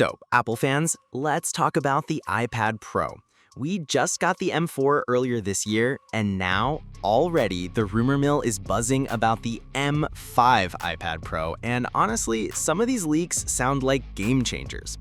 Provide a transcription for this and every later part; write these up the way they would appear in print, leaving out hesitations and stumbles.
So, Apple fans, let's talk about the iPad Pro. We just got the M4 earlier this year, and now, already, the rumor mill is buzzing about the M5 iPad Pro, and honestly, some of these leaks sound like game changers.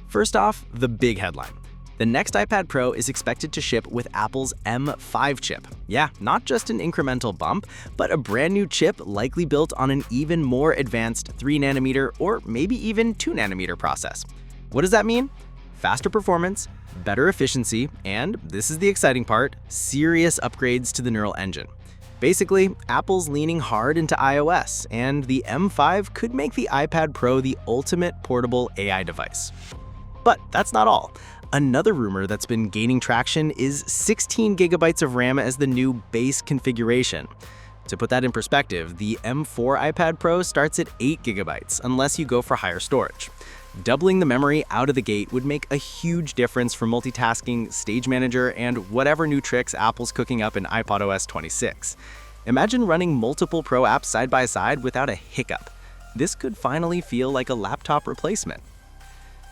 First off, the big headline. The next iPad Pro is expected to ship with Apple's M5 chip. Yeah, not just an incremental bump, but a brand new chip likely built on an even more advanced 3nm or maybe even 2nm process. What does that mean? Faster performance, better efficiency, and, this is the exciting part, serious upgrades to the neural engine. Basically, Apple's leaning hard into iOS, and the M5 could make the iPad Pro the ultimate portable AI device. But that's not all. Another rumor that's been gaining traction is 16 GB of RAM as the new base configuration. To put that in perspective, the M4 iPad Pro starts at 8 GB unless you go for higher storage. Doubling the memory out of the gate would make a huge difference for multitasking, Stage Manager, and whatever new tricks Apple's cooking up in iPadOS 26. Imagine running multiple Pro apps side by side without a hiccup. This could finally feel like a laptop replacement.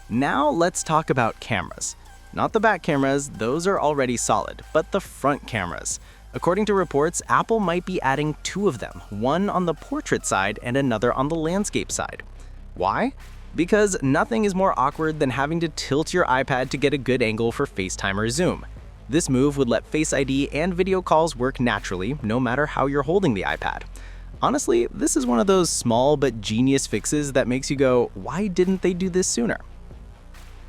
Now let's talk about cameras. Not the back cameras, those are already solid, but the front cameras. According to reports, Apple might be adding two of them, one on the portrait side and another on the landscape side. Why? Because nothing is more awkward than having to tilt your iPad to get a good angle for FaceTime or Zoom. This move would let Face ID and video calls work naturally, no matter how you're holding the iPad. Honestly, this is one of those small but genius fixes that makes you go, why didn't they do this sooner?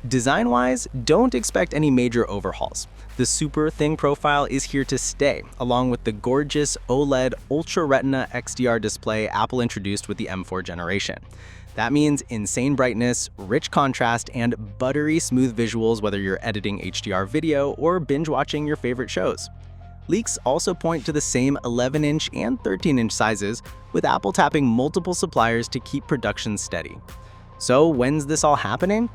Design-wise, don't expect any major overhauls. The super thin profile is here to stay, along with the gorgeous OLED Ultra Retina XDR display Apple introduced with the M4 generation. That means insane brightness, rich contrast, and buttery smooth visuals whether you're editing HDR video or binge-watching your favorite shows. Leaks also point to the same 11-inch and 13-inch sizes, with Apple tapping multiple suppliers to keep production steady. So when's this all happening?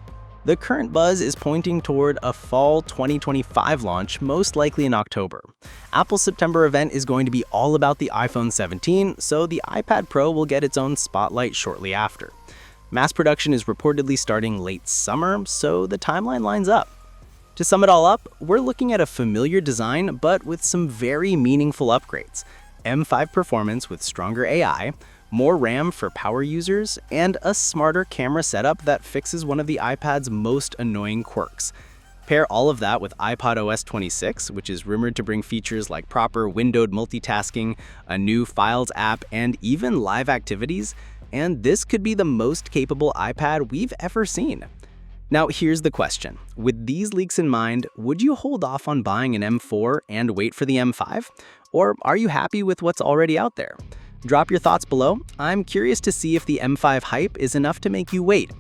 The current buzz is pointing toward a fall 2025 launch, most likely in October. Apple's September event is going to be all about the iPhone 17, so the iPad Pro will get its own spotlight shortly after. Mass production is reportedly starting late summer, so the timeline lines up. To sum it all up, we're looking at a familiar design, but with some very meaningful upgrades. M5 performance with stronger AI, more RAM for power users, and a smarter camera setup that fixes one of the iPad's most annoying quirks. Pair all of that with iPadOS 26, which is rumored to bring features like proper windowed multitasking, a new Files app, and even live activities, and this could be the most capable iPad we've ever seen. Now here's the question. With these leaks in mind, would you hold off on buying an M4 and wait for the M5? Or are you happy with what's already out there? Drop your thoughts below. I'm curious to see if the M5 hype is enough to make you wait.